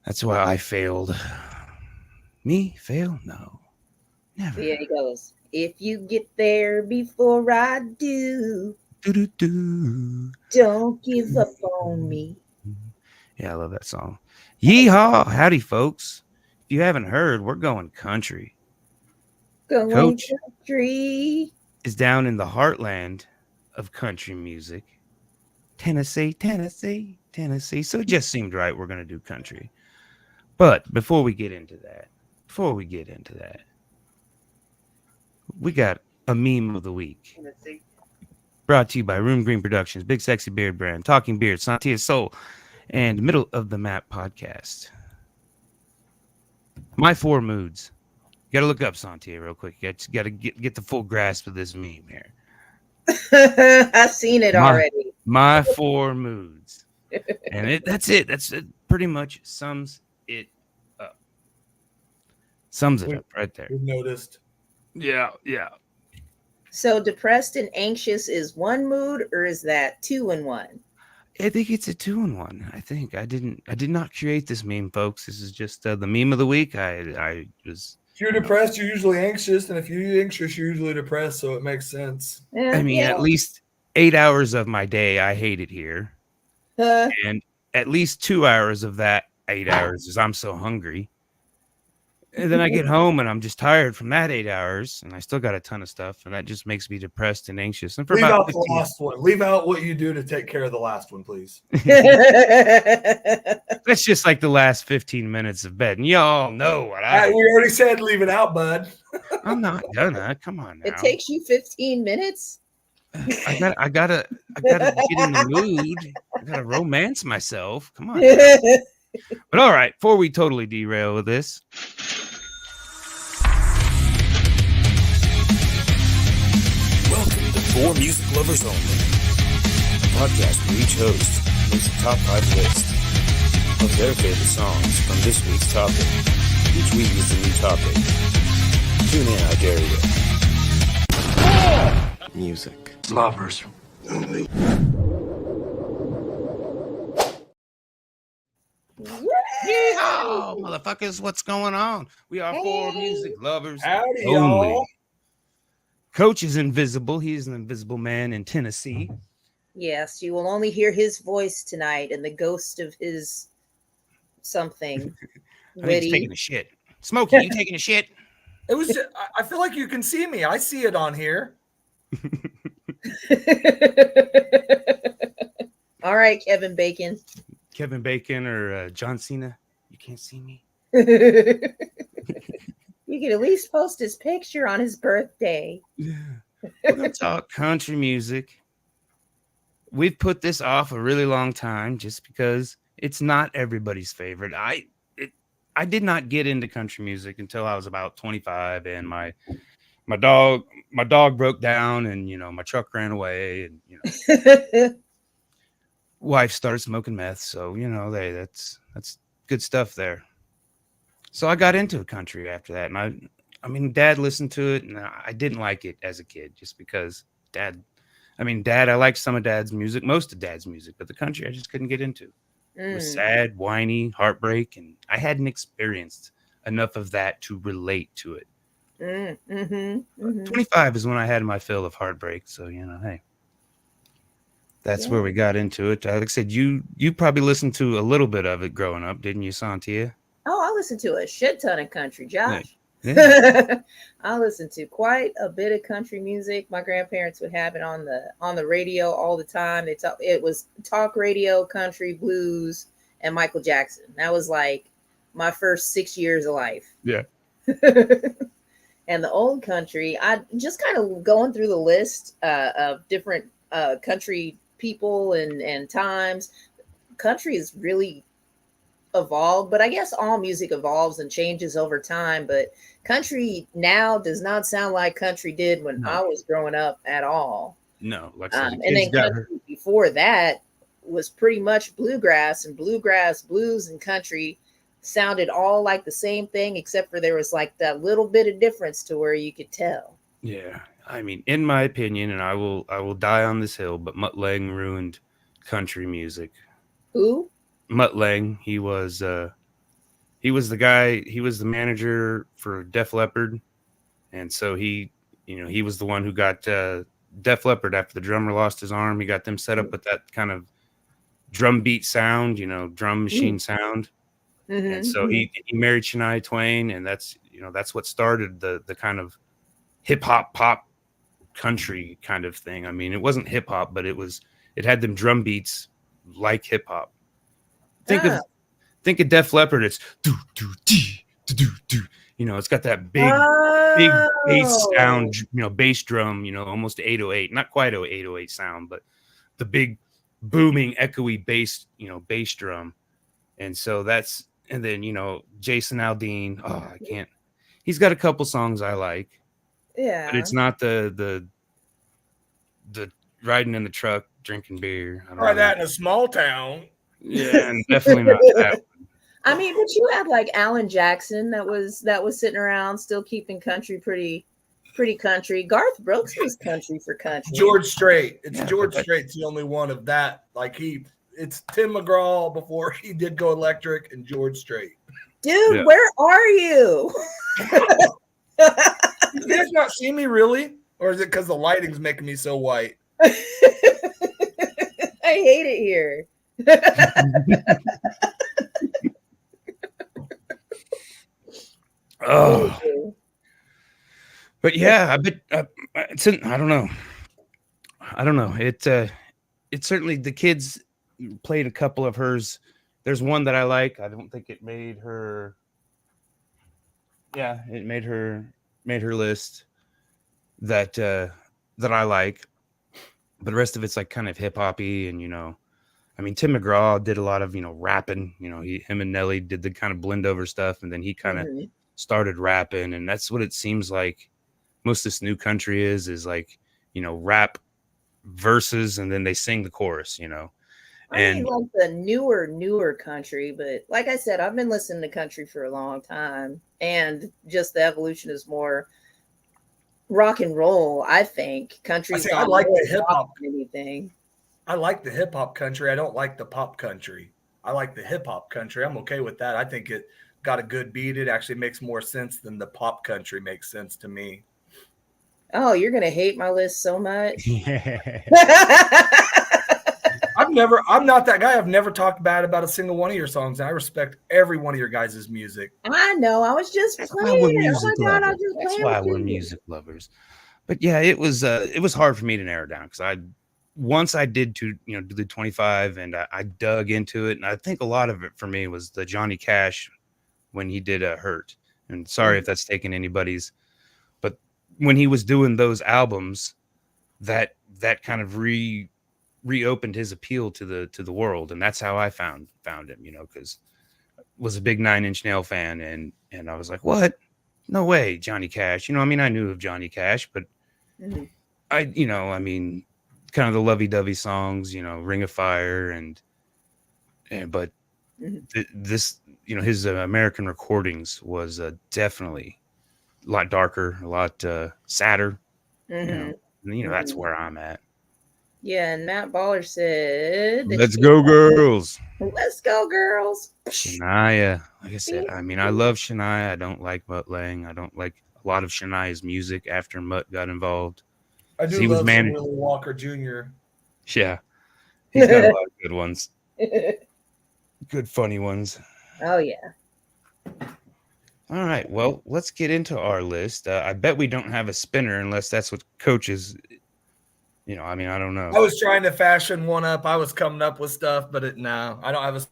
That's why I failed. Me? Fail? No. Never. Here he goes. If you get there before I do, Do-do-do. don't give up on me. Yeah, I love that song. Yee-Haw. Howdy, folks. If you haven't heard, we're going country. Going Coach country. is down in the heartland of country music. Tennessee, Tennessee, Tennessee. So it just seemed right we're going to do country. But before we get into that, we got a meme of the week. Brought to you by Room Green Productions, Big Sexy Beard Brand, Talking Beard, Sontia Soul, and Middle of the Map podcast. My four moods. You got to look up Sontia real quick. You got to get the full grasp of this meme here. I've seen it already. My four moods. And that's it. That's it. Pretty much sums it up. Sums it up right there. We've noticed. Yeah. So depressed and anxious is one mood, or is that 2 in 1? I think it's a 2-in-1. I think I did not create this meme, folks. This is just the meme of the week. I was. If you're depressed, you're usually anxious, and if you're anxious, you're usually depressed. So it makes sense. I mean, at least 8 hours of my day, I hate it here, and at least 2 hours of that 8 hours is I'm so hungry. And then I get home and I'm just tired from that 8 hours, and I still got a ton of stuff, and that just makes me depressed and anxious. And for Leave about out the last one. Leave out what you do to take care of the last one, please. That's just like the last 15 minutes of bed, and y'all know what We already said leave it out, bud. I'm not gonna. Come on now. It takes you 15 minutes. I gotta get in the mood. I gotta romance myself. Come on now. But all right, before we totally derail with this. Welcome to For Music Lovers Only, a podcast where each host makes a top 5 list of their favorite songs from this week's topic. Each week is a new topic. Tune in, I dare you. Music Lovers Only. Yee-Haw, motherfuckers, what's going on? We are For Music Lovers Howdy, Only. y'all. Coach is invisible. He's an invisible man in Tennessee. Yes, you will only hear his voice tonight and the ghost of his something. I think he's taking a shit. Smokey, you taking a shit? It was. I feel like you can see me. I see it on here. All right, Kevin Bacon. Kevin Bacon or John Cena? You can't see me. You could at least post his picture on his birthday. Yeah. We're going to talk country music. We've put this off a really long time just because it's not everybody's favorite. I did not get into country music until I was about 25, and my dog broke down, and my truck ran away, and wife started smoking meth, so that's good stuff there. So I got into country after that, and I mean, Dad listened to it, and I didn't like it as a kid just because Dad, I liked some of Dad's music, most of Dad's music, but the country I just couldn't get into. It was sad, whiny, heartbreak, and I hadn't experienced enough of that to relate to it. 25 is when I had my fill of heartbreak, so hey, that's where we got into it. Like I said, you probably listened to a little bit of it growing up, didn't you, Sontia? Oh, I listened to a shit ton of country, Josh. Yeah. I listened to quite a bit of country music. My grandparents would have it on the radio all the time. It was talk radio, country, blues, and Michael Jackson. That was like my first 6 years of life. Yeah. And the old country, I just kind of going through the list of different country people and times. Country is really evolved, but I guess all music evolves and changes over time, but country now does not sound like country did when I was growing up at all. No, like and then country before that was pretty much bluegrass, and bluegrass, blues, and country sounded all like the same thing, except for there was like that little bit of difference to where you could tell. Yeah, I mean, in my opinion, and I will die on this hill, but Mutt Lange ruined country music. Who? Mutt Lange. He was he was the guy. He was the manager for Def Leppard, and so he was the one who got Def Leppard after the drummer lost his arm. He got them set up with that kind of drum beat sound, drum machine sound. And so he married Shania Twain, and that's what started the kind of hip hop pop country kind of thing. I mean, it wasn't hip hop, but it had them drum beats like hip hop. Think of Def Leppard. It's do do dee do do do. It's got that big bass sound, bass drum, almost 808, not quite 808 sound, but the big booming echoey bass drum. And so and then Jason Aldean. Oh, I can't. He's got a couple songs I like. Yeah, but it's not the riding in the truck drinking beer. Try that in a small town. Yeah, and definitely not that. I mean, but you had like Alan Jackson that was sitting around still keeping country pretty country. Garth Brooks was country for country. George Strait. George Strait's the only one of that. Like it's Tim McGraw before he did go electric, and George Strait. Dude, where are you? You guys not see me really? Or is it because the lighting's making me so white? I hate it here. Oh, but yeah, I bet I don't know. It certainly, the kids played a couple of hers. There's one that I like. I don't think it made her. Yeah, it made her list that I like, but the rest of it's like kind of hip hoppy, and I mean, Tim McGraw did a lot of rapping. Him and Nelly did the kind of blend over stuff, and then he kind of started rapping, and that's what it seems like most of this new country is like, rap verses, and then they sing the chorus, I mean, like the newer country, but like I said, I've been listening to country for a long time, and just the evolution is more rock and roll. I think country's I like the hip hop. Anything. I like the hip hop country. I don't like the pop country. I like the hip hop country. I'm okay with that. I think it got a good beat. It actually makes more sense than the pop country makes sense to me. Oh, you're gonna hate my list so much. I'm not that guy. I've never talked bad about a single one of your songs. And I respect every one of your guys' music. I know. I was just playing. Oh my God, That's why we're music lovers. But yeah, it was hard for me to narrow down, because once I did do the 25, and I dug into it, and I think a lot of it for me was the Johnny Cash when he did Hurt. And sorry if that's taken anybody's, but when he was doing those albums, that kind of reopened his appeal to the world, and that's how I found him, because I was a big 9 Inch Nail fan, and I was like, what? No way, Johnny Cash. I mean, I knew of Johnny Cash, but I mean, kind of the lovey-dovey songs, Ring of Fire, but this, his American recordings was definitely a lot darker, a lot sadder. That's where I'm at. Yeah, and Matt Baller said, "Let's go, girls! Let's go, girls!" Shania, like I said, I mean, I love Shania. I don't like Mutt Lange. I don't like a lot of Shania's music after Mutt got involved. I do love Willie Walker Jr. Yeah, he's got a lot of good ones, good funny ones. Oh yeah. All right, well, let's get into our list. I bet we don't have a spinner unless that's what Coach is. I mean, I don't know. I was trying to fashion one up. I was coming up with stuff, but no, I don't have a.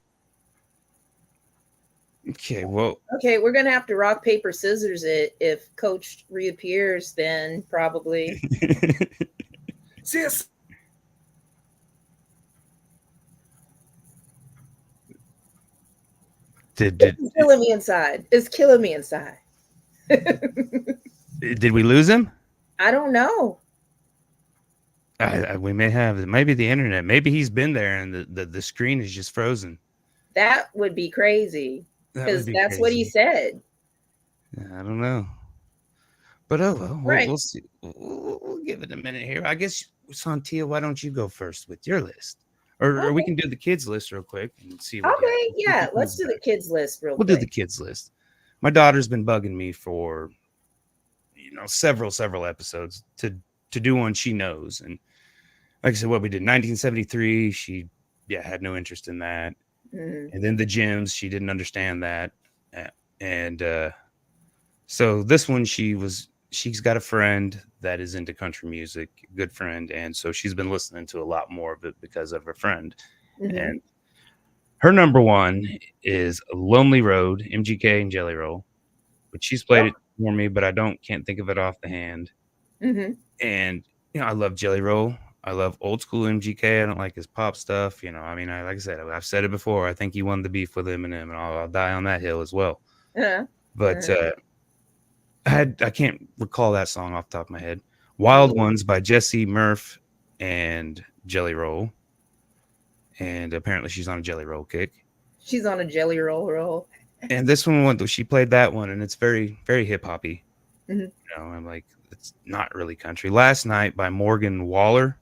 Okay, well. Okay, we're gonna have to rock, paper, scissors it. If Coach reappears, then probably. See us. It's killing me inside. It's killing me inside. Did we lose him? I don't know. We may have. Maybe the internet. Maybe he's been there and the screen is just frozen. That would be crazy, because that's crazy. What he said. I don't know. But we'll see. We'll give it a minute here. I guess, Sontia, why don't you go first with your list? Or we can do the kids list real quick and see. Okay, yeah, let's do the kids list real quick. We'll do the kids list. My daughter's been bugging me for, several episodes to do one she knows. And like I said, what we did, 1973, she had no interest in that. Mm-hmm. And then the Gems, she didn't understand that. And so this one, she's got a friend that is into country music, good friend. And so she's been listening to a lot more of it because of her friend. Mm-hmm. And her number one is Lonely Road, MGK and Jelly Roll. But she's played it for me, but I can't think of it off the hand. Mm-hmm. And, I love Jelly Roll. I love old school MGK. I don't like his pop stuff. Like I said, I've said it before. I think he won the beef with Eminem, and I'll die on that hill as well. Uh-huh. But I can't recall that song off the top of my head. Wild Ones by Jesse Murph and Jelly Roll. And apparently she's on a Jelly Roll kick. She's on a Jelly Roll. And this one, she played that one, and it's very, very hip hoppy. Mm-hmm. I'm like, it's not really country. Last Night by Morgan Waller.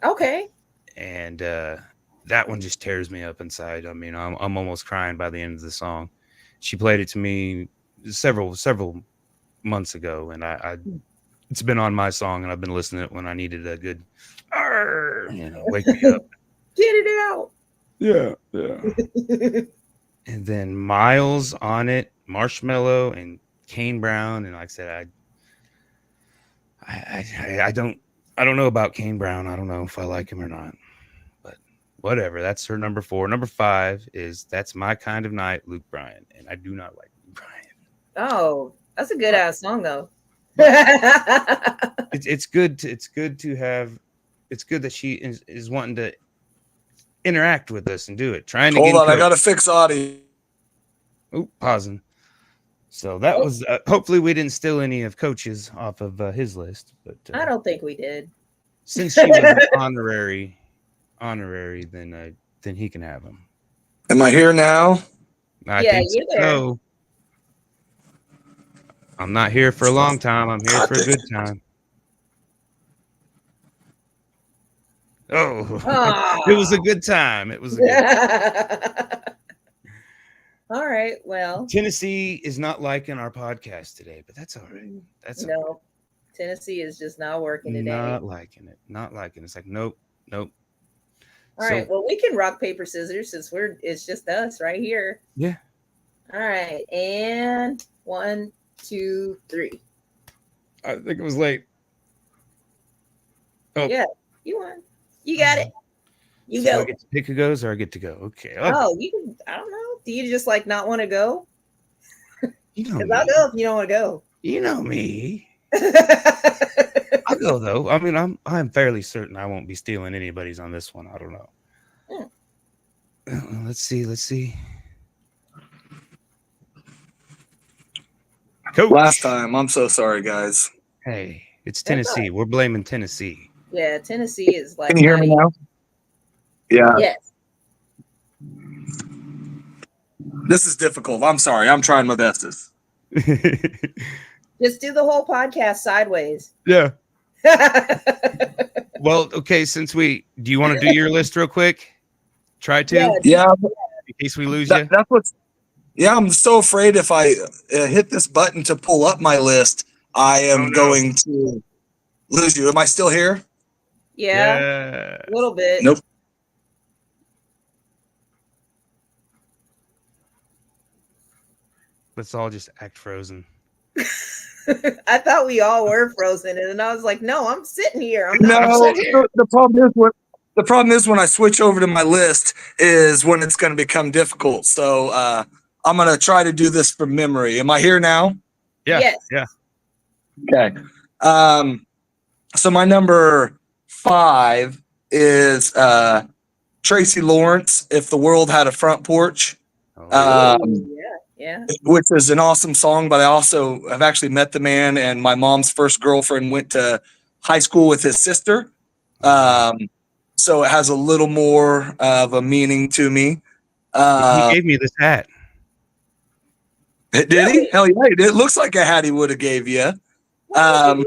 Okay. And that one just tears me up inside. I mean, I'm almost crying by the end of the song. She played it to me several months ago, and it's been on my song, and I've been listening to it when I needed a good, wake me up. Get it out. Yeah. And then Miles on it, Marshmello, and Kane Brown. And like I said, I don't know about Kane Brown. I don't know if I like him or not, but whatever. That's her number 4. Number 5 is That's My Kind of Night, Luke Bryan. And I do not like Luke Bryan. Oh, that's a good ass song though. It's good that she is wanting to interact with us and do it. Hold on, I gotta fix audio. Oh, pausing. So that was hopefully we didn't steal any of Coach's off of his list, but I don't think we did. Since she was honorary, then he can have them. Am I here now? I think you're there. so. I'm not here for a long time. I'm here for a good time. Oh, it was a good time. It was a good time. All right. Well, Tennessee is not liking our podcast today, but that's all right. No. Tennessee is just not working today. Not liking it. It's like nope. All right. Well, we can rock, paper, scissors since it's just us right here. Yeah. All right. And 1, 2, 3. I think it was late. Oh. Yeah. You won. You got it. You so go. I get to pick who goes or I get to go. Okay. Oh, you can. I don't know. Do you just like not want to go? You know me. I'll go if you don't want to go. You know me. I'll go though. I mean, I'm fairly certain I won't be stealing anybody's on this one. I don't know. Let's see. Coach. Last time. I'm so sorry, guys. Hey, it's Tennessee. Right. We're blaming Tennessee. Yeah, Tennessee is like. Can you hear me now? Yeah. Yes. This is difficult. I'm sorry. I'm trying my bestest. Just do the whole podcast sideways. Yeah. Well, okay. Do you want to do your list real quick? Try to. Yeah. In case we lose you. That's what's. Yeah, I'm so afraid if I hit this button to pull up my list, I am going to lose you. Am I still here? Yeah. A little bit. Nope. Let's all just act frozen. I thought we all were frozen, and then I was like, "No, I'm sitting here." The problem is when I switch over to my list is when it's going to become difficult. So I'm going to try to do this from memory. Am I here now? Yeah. Yes. Yeah. Okay. So my number 5 is Tracy Lawrence. If the World Had a Front Porch. Yeah. Which is an awesome song, but I also have actually met the man, and my mom's first girlfriend went to high school with his sister. So it has a little more of a meaning to me. He gave me this hat. Did he? Hell yeah, it looks like a hat he would have gave you. I'm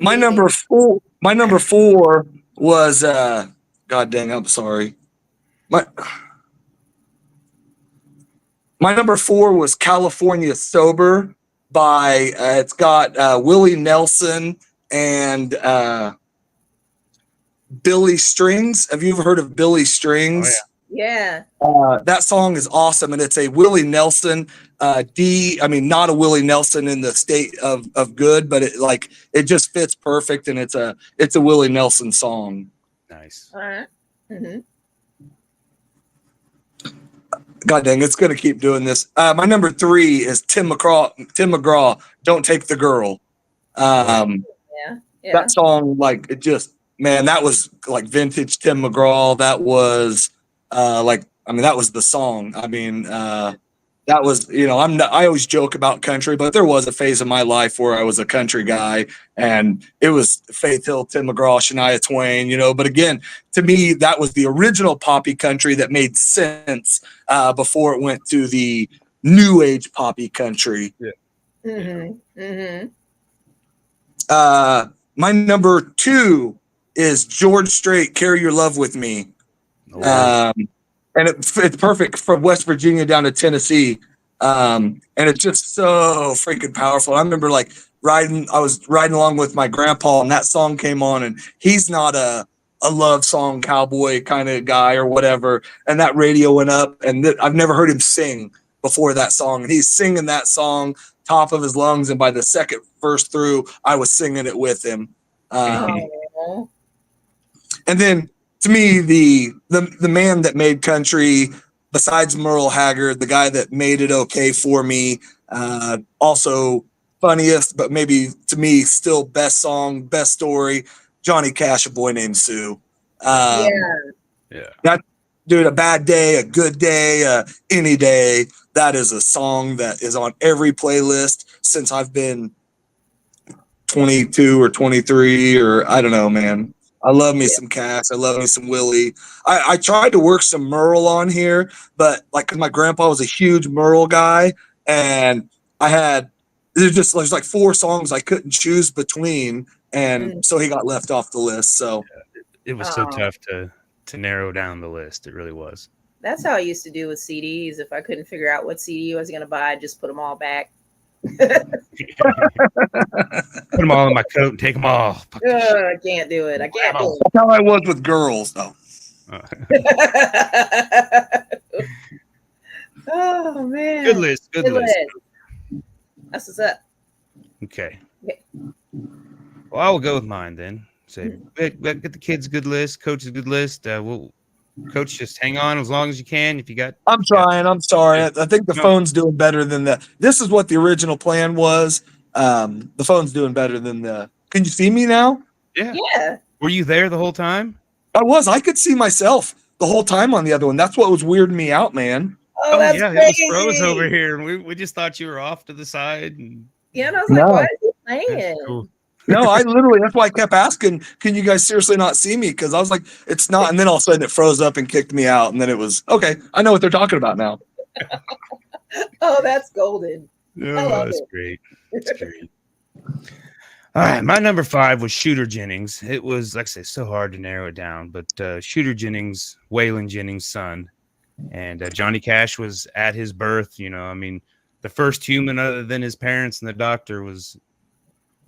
My number four was God dang, I'm sorry. My number four was California Sober by it's got Willie Nelson and Billy Strings. Have you ever heard of Billy Strings? Oh, Yeah. That song is awesome, and it's a Willie Nelson I mean, not a Willie Nelson in the state of good, but it just fits perfect, and it's a Willie Nelson song. Nice. All right. Mm-hmm. God dang, it's gonna keep doing this. My number three is Tim McGraw, Don't Take the Girl. Yeah. That song, like, it just, man, that was like vintage Tim McGraw. That was that was the song. I mean, that was, I always joke about country, but there was a phase of my life where I was a country guy, and it was Faith Hill, Tim McGraw, Shania Twain, but again, to me, that was the original poppy country that made sense before it went to the new age poppy country. Yeah. Mm-hmm. Mm-hmm. My number two is George Strait, Carry Your Love With Me. And it's perfect from West Virginia down to Tennessee. And it's just so freaking powerful. I remember I was riding along with my grandpa, and that song came on, and he's not a love song cowboy kind of guy or whatever. And that radio went up, and I've never heard him sing before that song. And he's singing that song top of his lungs. And by the second verse through, I was singing it with him. And then, to me, the man that made country, besides Merle Haggard, the guy that made it okay for me, also funniest, but maybe to me still best song, best story, Johnny Cash, A Boy Named Sue. That dude, A Bad Day, A Good Day, Any Day. That is a song that is on every playlist since I've been 22 or 23, or I don't know, man. I love me some Cash. I love me some Willie. I tried to work some Merle on here, but cause my grandpa was a huge Merle guy, and there's like four songs I couldn't choose between, and so he got left off the list. So it was so tough to narrow down the list. It really was. That's how I used to do with CDs. If I couldn't figure out what CD I was going to buy, I'd just put them all back. Put them all in my coat and take them all. I can't do it. I can't do it. That's how I was with girls, though. Oh man, Good list. That's what's up. Okay. Well, I will go with mine then. Say, get the kids a good list, coach's a good list. Coach, just hang on as long as you can. If you got, I'm trying. I'm sorry. I think the phone's doing better than the. This is what the original plan was. The phone's doing better than the. Can you see me now? Yeah. Were you there the whole time? I was. I could see myself the whole time on the other one. That's what was weirding me out, man. Oh, that's yeah, crazy. it was froze over here, and we just thought you were off to the side. And I was like, what is he saying? Cool. No, I literally, that's why I kept asking, can you guys seriously not see me? Because I was like, it's not. And then all of a sudden it froze up and kicked me out. And then it was, okay, I know what they're talking about now. Oh, that's golden. Oh, that's great. That's great. All right. My number 5 was Shooter Jennings. It was, like I said, so hard to narrow it down. But Shooter Jennings, Waylon Jennings' son. And Johnny Cash was at his birth. I mean, the first human other than his parents and the doctor was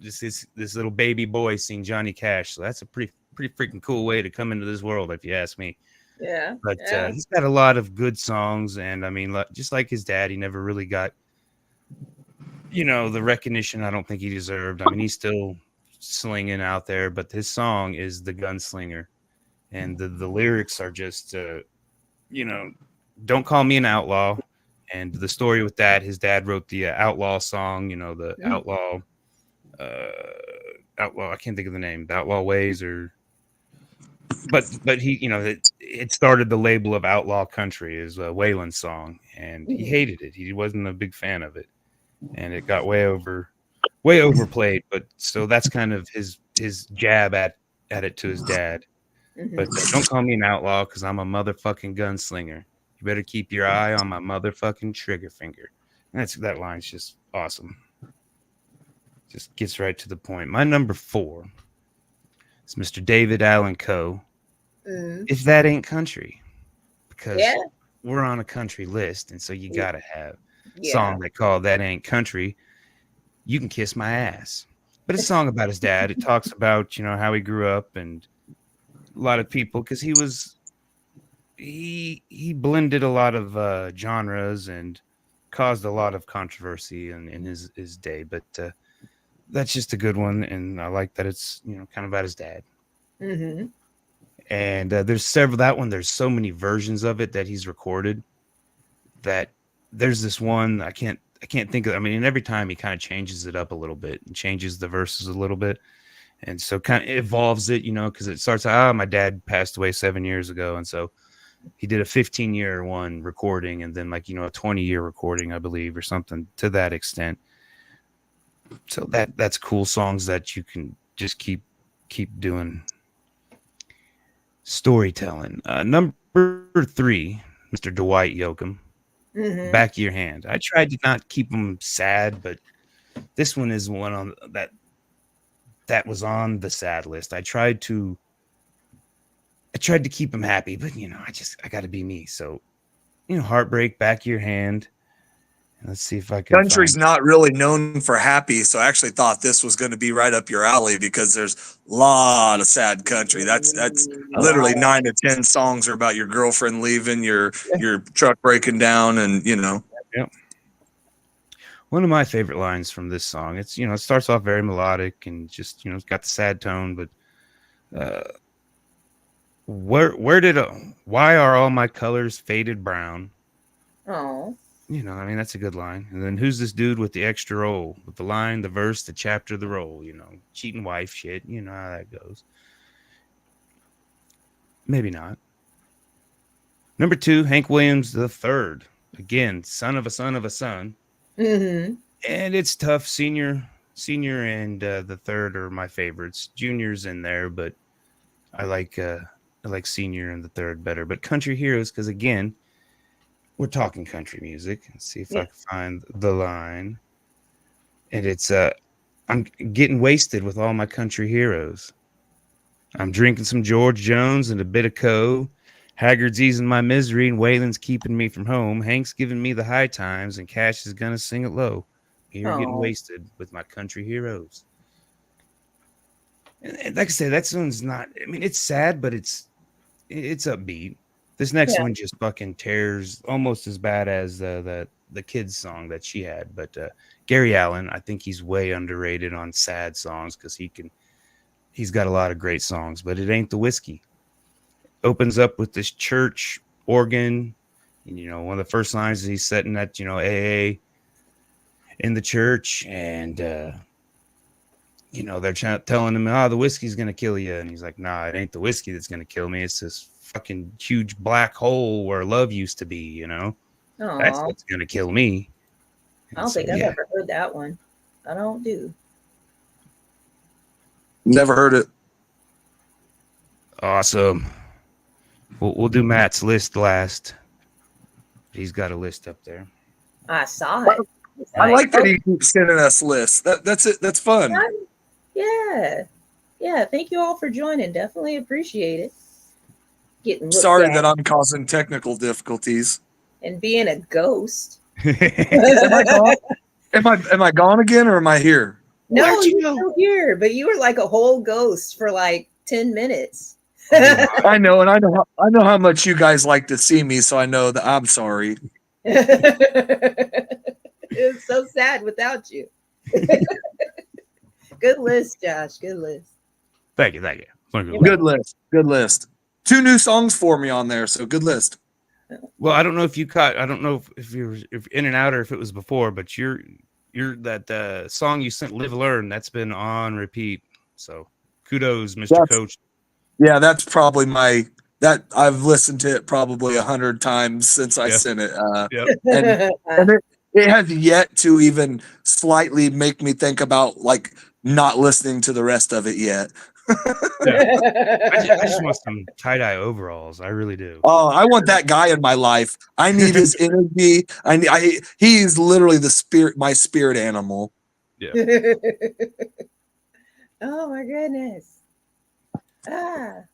just this little baby boy seeing Johnny Cash. So that's a pretty freaking cool way to come into this world, if you ask me. Yeah. But he's got a lot of good songs, and I mean, just like his dad, he never really got, the recognition I don't think he deserved. I mean, he's still slinging out there, but his song is The Gunslinger, and the lyrics are just, don't call me an outlaw. And the story with that, his dad wrote the outlaw song, the outlaw. I can't think of the name, the Outlaw Ways, but he, it started the label of outlaw country is Waylon's song, and he hated it. He wasn't a big fan of it, and it got way overplayed. But so that's kind of his jab at it to his dad. But don't call me an outlaw because I'm a motherfucking gunslinger. You better keep your eye on my motherfucking trigger finger. That line's just awesome. Just gets right to the point. My number 4 is Mr. David Allen Coe. If That Ain't Country, because we're on a country list, and so you gotta have a song that called That Ain't Country. You Can Kiss My Ass. But it's a song about his dad. It talks about, how he grew up and a lot of people, because he blended a lot of genres and caused a lot of controversy in his day. But that's just a good one, and I like that it's kind of about his dad. And there's there's so many versions of it that he's recorded that there's this one I can't think of. I mean, and every time he kind of changes it up a little bit and changes the verses a little bit, and so kind of evolves it, because it starts out, my dad passed away 7 years ago, and so he did a 15-year one recording, and then a 20-year recording, I believe, or something to that extent. So that's cool songs that you can just keep doing storytelling. Number 3, Mr. Dwight Yoakam. Back of Your Hand. I tried to not keep them sad, but this one is one on that was on the sad list. I tried to keep him happy, but I got to be me. So, Heartbreak, Back of Your Hand. Let's see if I can. Country's not really known for happy, so I actually thought this was going to be right up your alley because there's a lot of sad country. That's literally 9 to 10 songs are about your girlfriend leaving, your truck breaking down, and Yep. One of my favorite lines from this song. It's it starts off very melodic and just it's got the sad tone, but why are all my colors faded brown? Oh. That's a good line. And then who's this dude with the extra roll? With the line, the verse, the chapter, the roll, cheating wife shit. You know how that goes. Maybe not. Number 2, Hank Williams III. Again, son of a son of a son. And it's tough. Senior and the third are my favorites. Junior's in there, but I like Senior and the third better. But Country Heroes, because again, we're talking country music. Let's see if I can find the line. And it's I'm getting wasted with all my country heroes. I'm drinking some George Jones and a bit of Coe. Haggard's easing my misery and Waylon's keeping me from home. Hank's giving me the high times and Cash is gonna sing it low. Here getting wasted with my country heroes. And like I said, that one's not. I mean, it's sad, but it's upbeat. This next one just fucking tears, almost as bad as the kids song that she had. But Gary Allen, I think he's way underrated on sad songs because he's got a lot of great songs. But It Ain't the Whiskey. Opens up with this church organ. And, one of the first lines is he's setting that AA in the church, and they're telling him, the whiskey's gonna kill you, and he's like, nah, it ain't the whiskey that's gonna kill me. It's this fucking huge black hole where love used to be, That's what's gonna kill me. And I don't think I've ever heard that one. I don't do. Never heard it. Awesome. We'll do Matt's list last. He's got a list up there. I saw it. I like that he keeps sending us lists. That's it. That's fun. Yeah. Thank you all for joining. Definitely appreciate it. Sorry that I'm causing technical difficulties. And being a ghost. Am I gone? Am I gone again, or am I here? No, you're still here, but you were like a whole ghost for like 10 minutes. I know, and I know how much you guys like to see me, so I know that I'm sorry. It's so sad without you. Good list, Josh. Good list. Thank you. Good list. 2 new songs for me on there, so good list. Well, I don't know if you caught. I don't know if you're in and out or if it was before, but you're that song you sent, Live Learn, that's been on repeat. So kudos, Mr. Coach. Yeah, that's probably that I've listened to it probably 100 times since I sent it. And it has yet to even slightly make me think about like not listening to the rest of it yet. I just want some tie-dye overalls. I really do. Oh, I want that guy in my life. I need his energy. He's literally my spirit animal. Yeah. Oh my goodness. Well,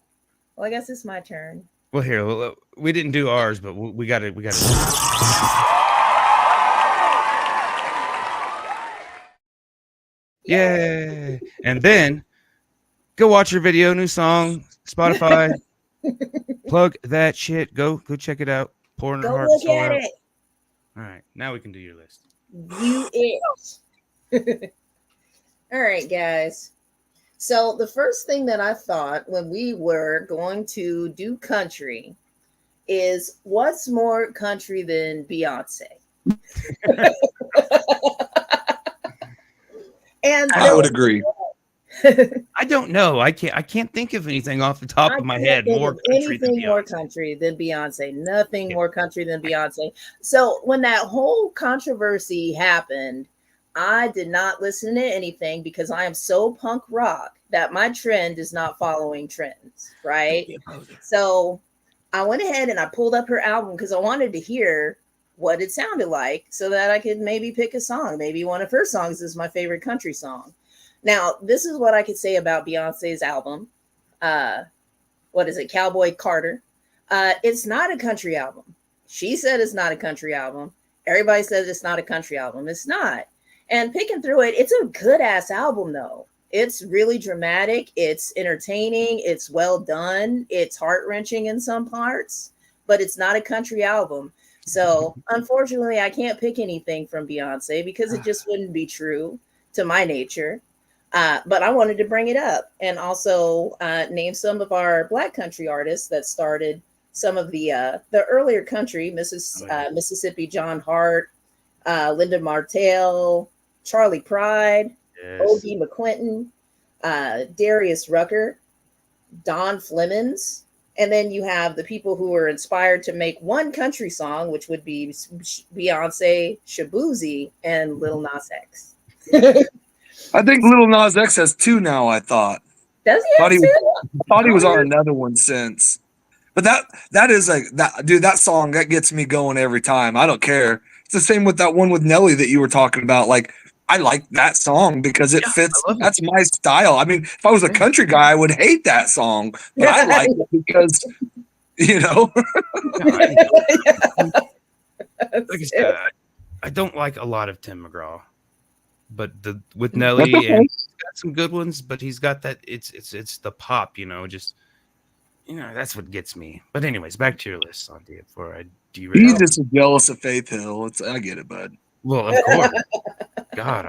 I guess it's my turn. Well, here, we didn't do ours, but we got it. We got it. Yay! And then go watch your video, new song, Spotify. Plug that shit. Go check it out. Pouring her Go heart look soul at out. it. All right, now we can do your list. View it. All right, guys. So the first thing that I thought when we were going to do country is, what's more country than Beyonce? And I would agree. I don't know. I can't think of anything off the top of my head more country than anything more Beyonce. country than Beyonce. Nothing more country than Beyonce. So when that whole controversy happened, I did not listen to anything because I am so punk rock that my trend is not following trends, right? So I went ahead and I pulled up her album because I wanted to hear what it sounded like so that I could maybe pick a song. Maybe one of her songs is my favorite country song. Now, this is what I could say about Beyonce's album. What is it? Cowboy Carter. It's not a country album. She said it's not a country album. Everybody says it's not a country album. It's not. And picking through it, it's a good ass album though. It's really dramatic. It's entertaining. It's well done. It's heart-wrenching in some parts, but it's not a country album. So unfortunately, I can't pick anything from Beyonce because it just wouldn't be true to my nature. But I wanted to bring it up and also name some of our Black country artists that started some of the earlier country, Mississippi John Hart, Linda Martell, Charlie Pride, O.B. McQuinton, Darius Rucker, Don Flemons. And then you have the people who were inspired to make one country song, which would be Beyonce, Shaboozey, and Lil Nas X. I think Lil Nas X has two now, I thought. Does he have two? Thought he was on another one since. But that is like that, dude, that song that gets me going every time. I don't care. It's the same with that one with Nelly that you were talking about. Like, I like that song because it fits. That's my style. I mean, if I was a country guy, I would hate that song, but I like it because, you know. Like I said, I don't like a lot of Tim McGraw, but with Nelly, and he's got some good ones, but he's got that. It's the pop, you know, just. You know, that's what gets me. But anyways, back to your list, Sontia, before I derail. He's just jealous of Faith Hill. I get it, bud. Well, of course. God,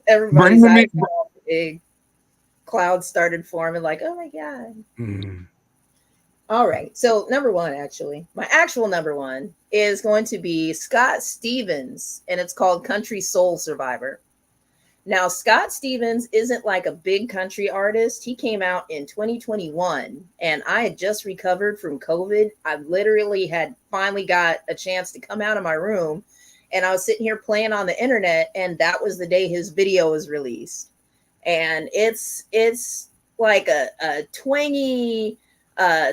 everybody's eyes big clouds started forming like, oh my God. Mm-hmm. All right. So number one, actually, my actual number one is going to be Scott Stevens, and it's called Country Soul Survivor. Now, Scott Stevens isn't like a big country artist. He came out in 2021, and I had just recovered from COVID. I literally had finally got a chance to come out of my room, and I was sitting here playing on the internet, and that was the day his video was released. And it's like a twangy,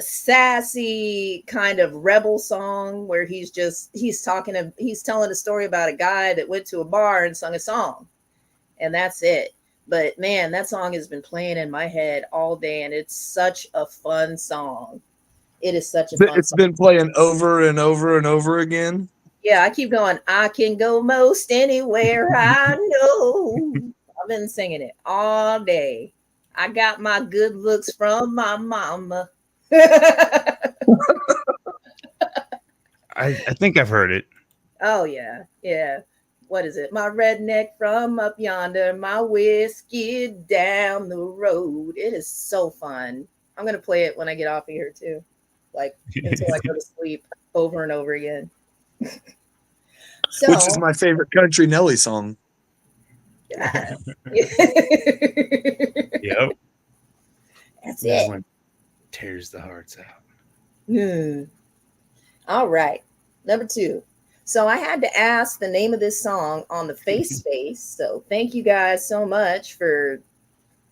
sassy kind of rebel song where he's telling a story about a guy that went to a bar and sung a song. And that's it. But man, that song has been playing in my head all day, and it's such a fun song. It is such a fun song. It's been playing over and over and over again. Yeah, I keep going. I can go most anywhere I know. I've been singing it all day. I got my good looks from my mama. I think I've heard it. Oh yeah, yeah. What is it? My redneck from up yonder, my whiskey down the road. It is so fun. I'm going to play it when I get off of here too. Like until I go to sleep over and over again. So, which is my favorite country Nelly song. Yeah. Yep. That's That it. one tears the hearts out. All right. Number two. So I had to ask the name of this song on the face space. So thank you guys so much for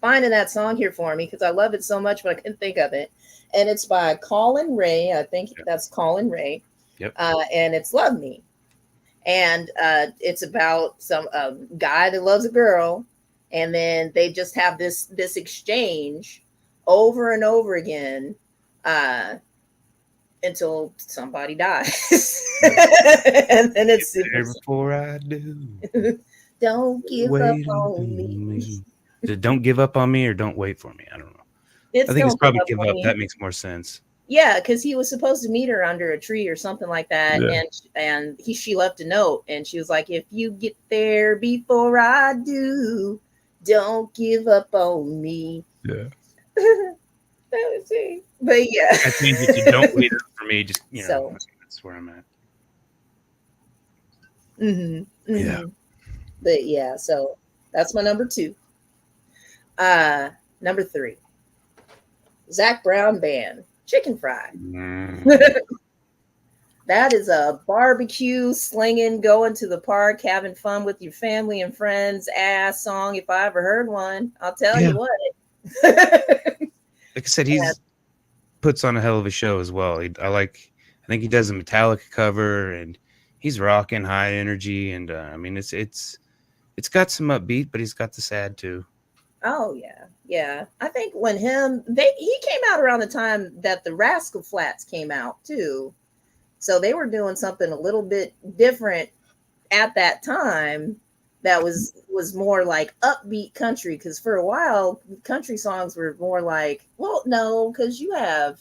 finding that song here for me because I love it so much, but I couldn't think of it. And it's by Colin Ray. I think that's Colin Ray. Yep. And it's Love Me. And it's about some guy that loves a girl, and then they just have this exchange over and over again until somebody dies. And then it's before I do. Don't give up on me. Don't give up on me or don't wait for me. I don't know. I think it's probably give up. That makes more sense. Yeah, because he was supposed to meet her under a tree or something like that, Yeah. and she left a note, and she was like, "If you get there before I do, don't give up on me." Yeah. That was it. But yeah, I think if you don't wait up for me, just So- that's where I'm at. Yeah. But yeah, so that's my number 2. Number 3, Zach Brown Band, Chicken Fry. That is a barbecue, slinging, going to the park, having fun with your family and friends ass song. If I ever heard one, I'll tell you what. Like I said, he's puts on a hell of a show as well. I think he does a Metallica cover, and he's rocking high energy. And I mean, it's got some upbeat, but he's got the sad too. Oh yeah. I think when he came out around the time that the Rascal Flatts came out too. So they were doing something a little bit different at that time that was more like upbeat country, because for a while country songs were more like, well, no, because you have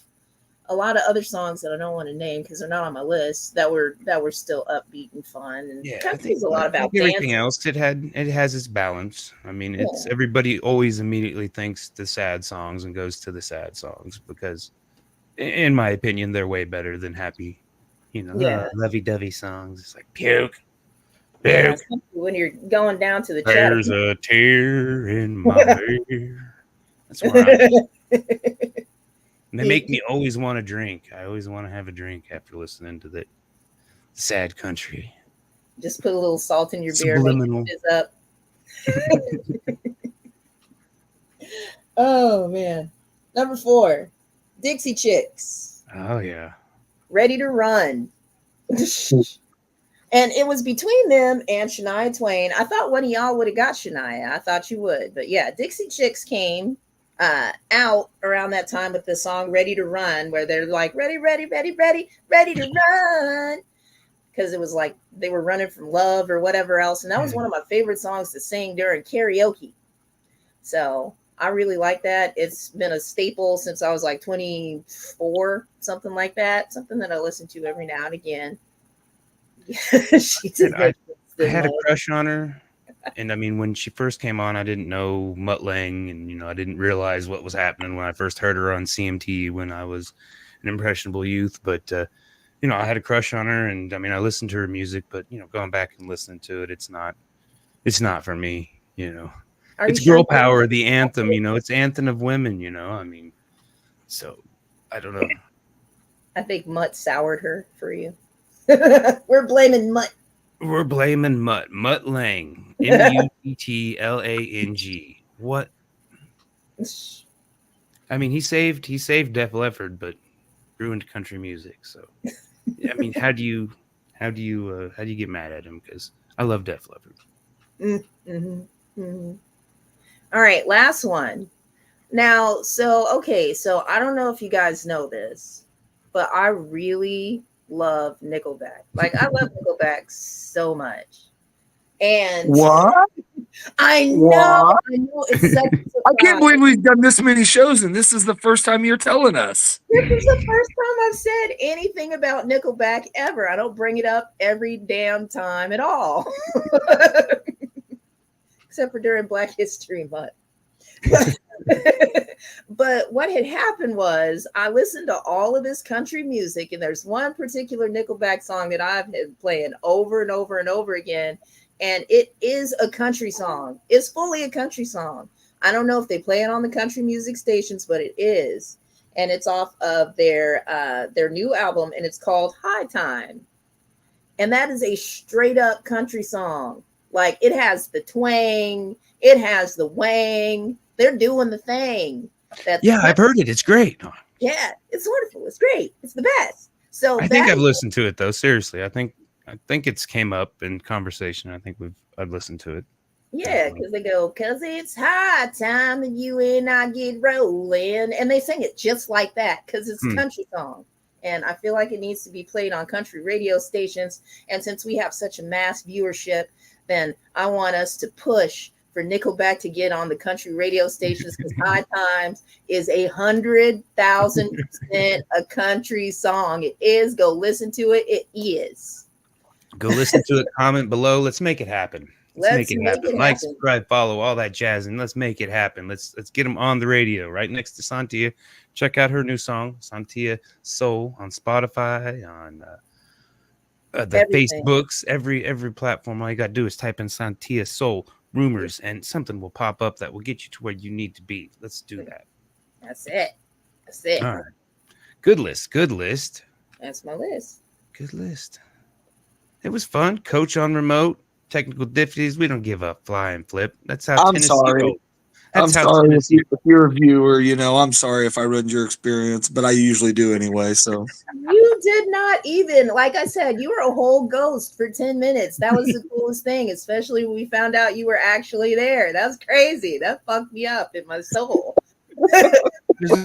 a lot of other songs that I don't want to name because they're not on my list that were still upbeat and fun. And Yeah, country's a lot about everything dancing. else. It has its balance. I mean, it's everybody always immediately thinks the sad songs and goes to the sad songs because, in my opinion, they're way better than happy, lovey-dovey songs. It's like puke. Yeah, when you're going down to the There's a tear in my ear. That's where I'm at. And they make me always want to drink. I always want to have a drink after listening to the sad country. Just put a little salt in your beer, make it fizz up. Oh man. Number 4, Dixie Chicks. Oh yeah. Ready to Run. And it was between them and Shania Twain. I thought one of y'all would have got Shania. I thought you would. But yeah, Dixie Chicks came out around that time with the song Ready to Run, where they're like, ready, ready, ready, ready, ready to run. Because it was like they were running from love or whatever else. And that was one of my favorite songs to sing during karaoke. So I really like that. It's been a staple since I was like 24, something like that. Something that I listen to every now and again. I had a crush on her, and I mean, when she first came on, I didn't know Mutt Lange, and I didn't realize what was happening when I first heard her on CMT when I was an impressionable youth. But I had a crush on her, and I mean, I listened to her music, but going back and listening to it, it's not for me. It's girl power, the anthem. It's anthem of women. I mean, so I don't know. I think Mutt soured her for you. We're blaming Mutt. We're blaming Mutt. Mutt Lange. Muttlang. What? I mean, he saved Def Leppard, but ruined country music. So, I mean, how do you get mad at him? Because I love Def Leppard. All right, last one. Now, so I don't know if you guys know this, but I really love Nickelback. Like, I love Nickelback so much. And what? I know it's such a surprise. I can't believe we've done this many shows, and this is the first time you're telling us. This is the first time I've said anything about Nickelback ever. I don't bring it up every damn time at all. Except for during Black History Month. But what had happened was I listened to all of this country music, and there's one particular Nickelback song that I've been playing over and over and over again, and it is a country song. It's fully a country song. I don't know if they play it on the country music stations, but it is, and it's off of their new album, and it's called High Time, and that is a straight up country song. Like, it has the twang, it has the wang. They're doing the thing. I've heard it. It's great. Yeah, it's wonderful. It's great. It's the best. So I think I've listened to it though. Seriously, I think I think it's came up in conversation. I think I've listened to it. Yeah, because they go, because it's high time that you and I get rolling. And they sing it just like that because it's a country song. And I feel like it needs to be played on country radio stations. And since we have such a mass viewership, then I want us to push for Nickelback to get on the country radio stations because High Times is 100,000% a country song. It is. Go listen to it. It is. Go listen to it. Comment below. Let's make it happen. Let's make it happen. Like, subscribe, follow, all that jazz, and let's make it happen. Let's get them on the radio right next to Sontia. Check out her new song, Sontia Soul, on Spotify, on the Facebooks, every platform. All you got to do is type in Sontia Soul rumors, and something will pop up that will get you to where you need to be. Let's do that. That's it. All right. Good list. That's my list. Good list. It was fun. Coach on remote. Technical difficulties. We don't give up. Fly and flip. That's how Tennessee rolls. I'm sorry if you're a viewer, I'm sorry if I ruined your experience, but I usually do anyway. So you did not even, like I said, you were a whole ghost for 10 minutes. That was the coolest thing, especially when we found out you were actually there. That was crazy. That fucked me up in my soul. There's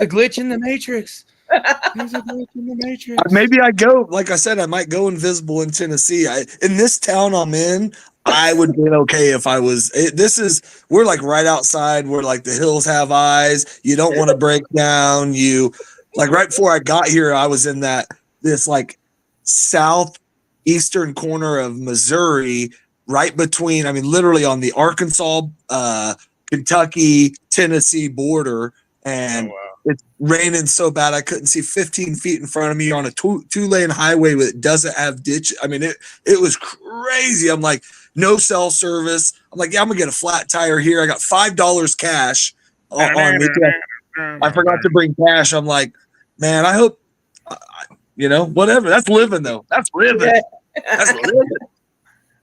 a glitch in the Matrix. Maybe I go, like I said, I might go invisible in Tennessee. In this town I'm in, I would be okay if I was. We're like right outside where like the hills have eyes. You don't want to break down. You like right before I got here, I was in this like southeastern corner of Missouri, right between, literally on the Arkansas, Kentucky, Tennessee border. And it's raining so bad I couldn't see 15 feet in front of me on a two-lane highway that doesn't have ditch. It was crazy. I'm like, no cell service. I'm like, yeah, I'm gonna get a flat tire here. I got $5 cash on me. I forgot to bring cash. I'm like, man, I hope, whatever. That's living though. That's living. That's living.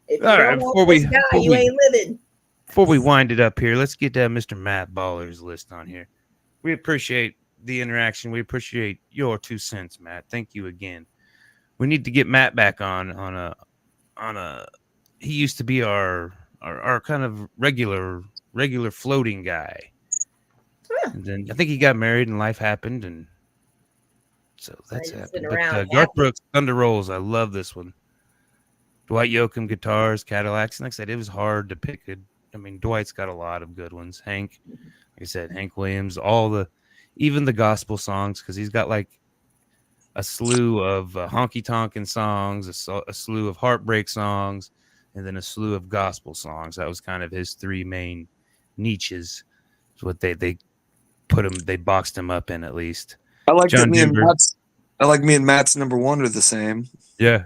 If you don't want this guy, you ain't living. Before we wind it up here, let's get Mr. Matt Baller's list on here. We appreciate the interaction. We appreciate your 2 cents, Matt. Thank you again. We need to get Matt back on a. He used to be our kind of regular floating guy. Yeah. And then I think he got married and life happened, and so that's happened. But Garth Brooks, Thunder Rolls. I love this one. Dwight Yoakam guitars, Cadillacs. And like I said, it was hard to pick it. Dwight's got a lot of good ones. Hank. Like I said, Hank Williams, even the gospel songs, because he's got like a slew of honky tonkin' songs, a slew of heartbreak songs, and then a slew of gospel songs. That was kind of his 3 main niches. Is what they boxed him up in, at least. I like that me and Matt's number 1 are the same. Yeah.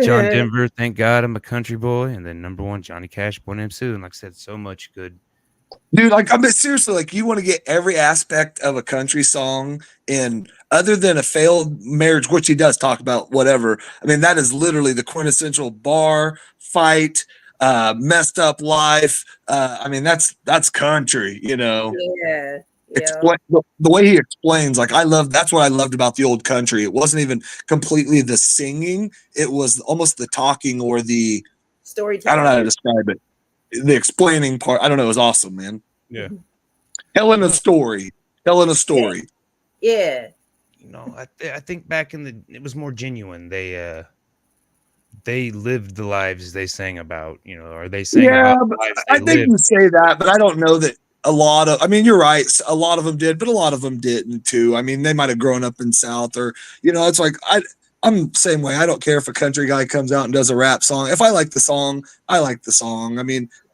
John Denver, thank God I'm a country boy, and then number 1, Johnny Cash, Born in Sue. And like I said, so much good. Dude, seriously, like you want to get every aspect of a country song in, other than a failed marriage, which he does talk about, whatever. That is literally the quintessential bar, fight, messed up life. That's country, Yeah. The way he explains, that's what I loved about the old country. It wasn't even completely the singing. It was almost the talking or the storytelling. I don't know how to describe it. The explaining part, I don't know, it was awesome, man. Yeah. Telling a story. Yeah. I think back it was more genuine. They lived the lives they sang about, or they sang about the lives they I think you say that, but I don't know that a lot of, you're right. A lot of them did, but a lot of them didn't too. They might've grown up in South or, it's like, I'm the same way. I don't care if a country guy comes out and does a rap song. If I like the song, I like the song.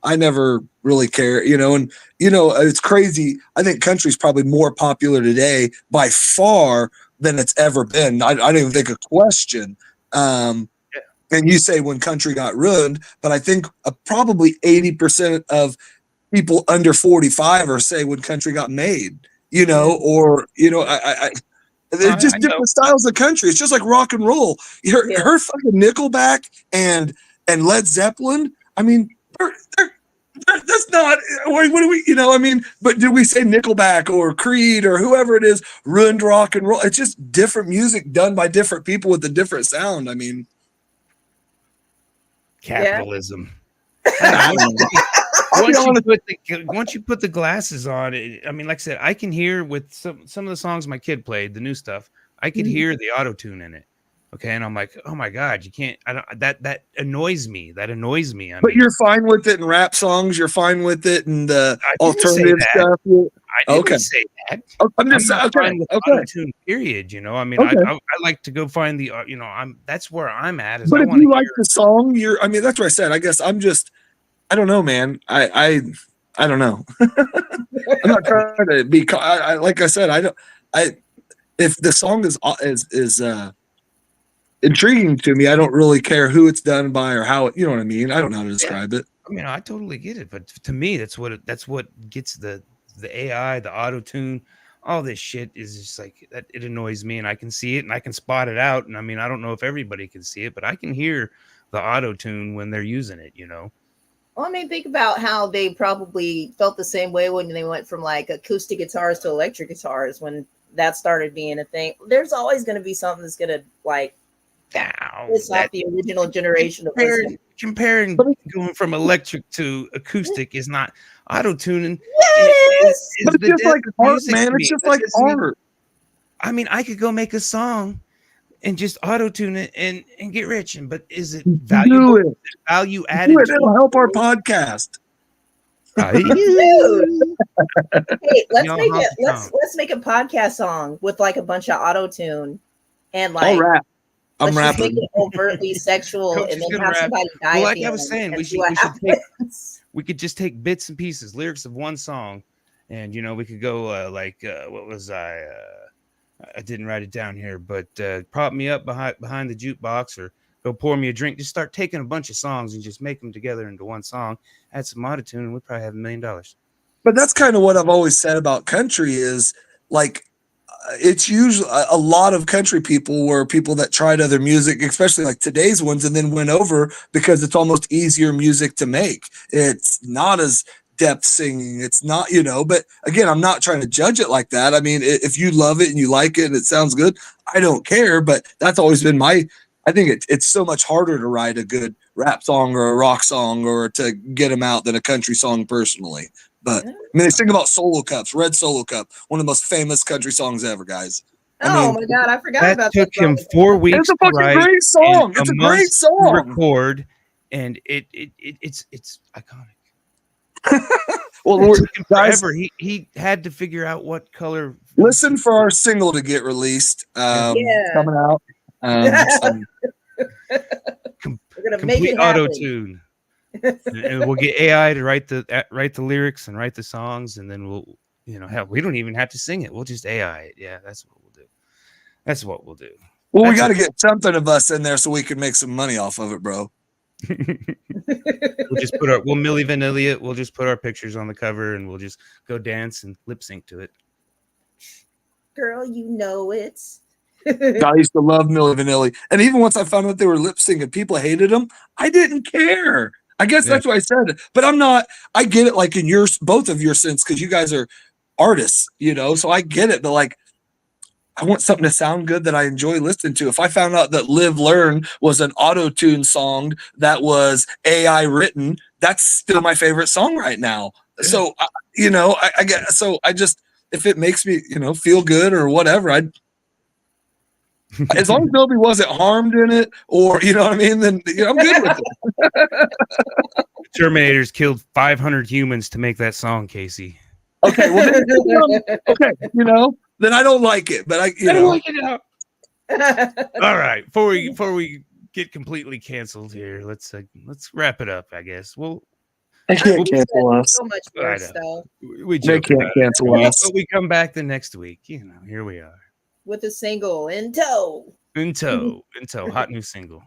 I never really care, and it's crazy. I think country's probably more popular today by far than it's ever been. I don't even think a question. And you say when country got ruined, but I think probably 80% of people under 45 or say when country got made, they're just different styles of country. It's just like rock and roll. Her fucking Nickelback and Led Zeppelin. That's not. What do we? But did we say Nickelback or Creed or whoever it is ruined rock and roll? It's just different music done by different people with a different sound. Capitalism. I don't know, once you put the glasses on, I mean, like I said, I can hear with some of the songs my kid played, the new stuff. I could hear the auto tune in it. Okay, and I'm like, oh my god, you can't. I don't. That annoys me. That annoys me. But you're fine with it in rap songs. You're fine with it in the I alternative stuff. I didn't say that. I'm just not okay. fine with auto-tune, period. You know, I mean, I like to go find the. You know, that's where I'm at. But if you like the song, I mean, that's what I said. I guess I'm just. I don't know, man. I don't know. I'm not trying to be. Like I said, I don't. If the song is intriguing to me, I don't really care who it's done by or how it, you know what I mean? I don't know how to describe it. I mean, I totally get it, but to me, that's what gets the AI, the auto tune, all this shit is just like that. It annoys me, and I can see it and I can spot it out. And I mean, I don't know if everybody can see it, but I can hear the auto tune when they're using it, you know? Well, I mean, think about how they probably felt the same way when they went from like acoustic guitars to electric guitars when that started being a thing. There's always going to be something that's going to like piss off the original generation of comparing going from electric to acoustic is not auto tuning. Yes, but it's just like art, man. It's just like art. I mean, I could go make a song and just auto tune it and get rich. But is it valuable? Value added? It'll help our podcast. Hey, let's make a podcast song with like a bunch of auto tune and like. I'll rap. I'm rapping. Make it overtly sexual Coach and then have somebody die. Well, like I was saying, we could just take bits and pieces, lyrics of one song, and you know, we could go what was I didn't write it down here, but prop me up behind the jukebox or go pour me a drink. Just start taking a bunch of songs and just make them together into one song. Add some auto-tune, and we'd probably have $1 million. But that's kind of what I've always said about country is like. It's usually a lot of country people were people that tried other music, especially like today's ones, and then went over because it's almost easier music to make. It's not as depth singing. It's not, you know, but again, I'm not trying to judge it like that. I mean, if you love it and you like it and it sounds good, I don't care, but that's always been I think it's so much harder to write a good rap song or a rock song or to get them out than a country song personally. But I mean, they sing about Solo Cups, Red Solo Cup, one of the most famous country songs ever, guys. My God, I forgot about that. Took him 4 weeks. It's a fucking great song. It's a great song. Record, and it's iconic. Well, guys, forever. He had to figure out what color. Listen for our single to get released. Coming out. We're gonna make it auto tune. And we'll get AI to write the lyrics and write the songs, and then we'll, you know, we don't even have to sing it. We'll just AI it. Yeah, that's what we'll do. Well, we got to get something of us in there so we can make some money off of it, bro. We'll just we'll Milli Vanilli it. We'll just put our pictures on the cover, and we'll just go dance and lip sync to it. Girl, you know it. I used to love Milli Vanilli, and even once I found out they were lip syncing, people hated them. I didn't care. I guess that's why I said it. But I'm not. I get it, like in both of your sense, because you guys are artists, you know. So I get it, but like, I want something to sound good that I enjoy listening to. If I found out that Live Learn was an auto-tune song that was AI written, that's still my favorite song right now. Yeah. So you know, I get. So I just, if it makes me, you know, feel good or whatever, as long as nobody wasn't harmed in it, or you know what I mean, then you know, I'm good with it. Terminators killed 500 humans to make that song, Casey. Okay, well, then, you know, then I don't like it, but I don't like it now. All right, before we get completely canceled here, let's wrap it up. I guess they can't cancel us. So much worse, though. They can't cancel us. But we come back the next week. You know, here we are. With a single in tow. Hot new single.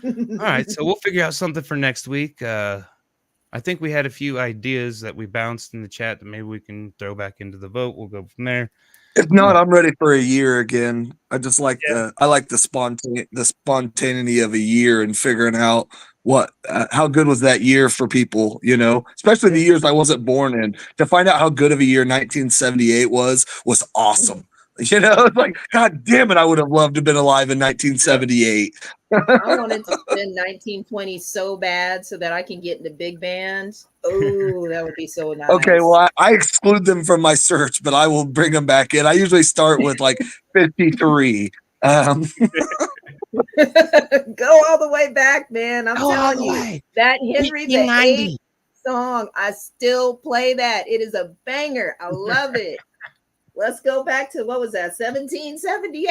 All right, so we'll figure out something for next week. I think we had a few ideas that we bounced in the chat that maybe we can throw back into the vote. We'll go from there. If not, I'm ready for a year again. I just like the spontaneity of a year and figuring out how good was that year for people, you know, especially the years I wasn't born in. To find out how good of a year 1978 was awesome. You know, it's like, God damn it, I would have loved to have been alive in 1978. I wanted to spend 1920 so bad so that I can get into big band. Oh, that would be so nice. Okay, well, I exclude them from my search, but I will bring them back in. I usually start with like 53. Go all the way back, man. I'm telling you, that Henry VIII song, I still play that. It is a banger. I love it. Let's go back to, what was that, 1778?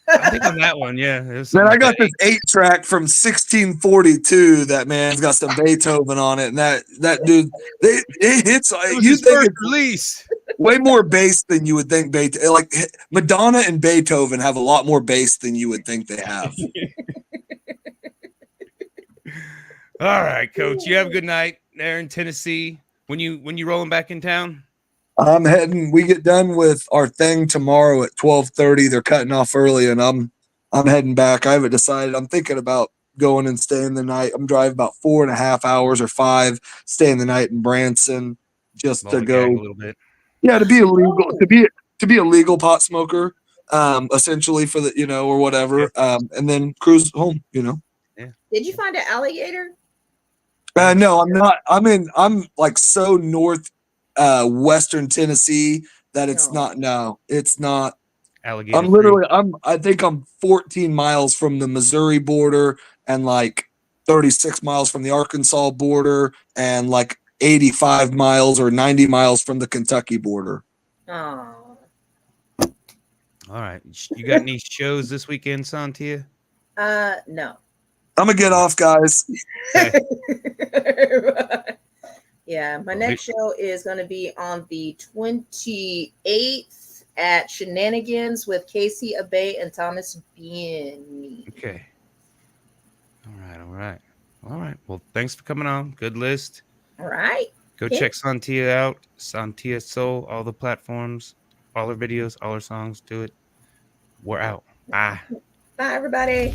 I think on that one, yeah. Man, I got this 8-track from 1642 that man's got some Beethoven on it, and that dude, it hits. You think it's release way more bass than you would think. Beethoven, like Madonna and Beethoven, have a lot more bass than you would think they have. All right, Coach. You have a good night there in Tennessee. When you rolling back in town? I'm heading. We get done with our thing tomorrow at 12:30. They're cutting off early, and I'm heading back. I haven't decided. I'm thinking about going and staying the night. I'm driving about 4.5 hours or 5, staying the night in Branson just to go a little bit. Yeah, to be illegal, to be a legal pot smoker, essentially for the or whatever, and then cruise home. Yeah. Did you find an alligator? No, I'm not. I'm like so north. Western Tennessee that it's not. No, it's not. Alligator. I think I'm 14 miles from the Missouri border and like 36 miles from the Arkansas border and like 85 miles or 90 miles from the Kentucky border. Oh. All right. You got any shows this weekend, Sontia? No. I'm gonna get off, guys. Okay. Yeah, my next show is going to be on the 28th at Shenanigans with Casey Abbey and Thomas Bean. Okay. All right. Well, thanks for coming on. Good list. All right. Go check Sontia out. Sontia Soul, all the platforms, all her videos, all her songs. Do it. We're out. Bye. Bye, everybody.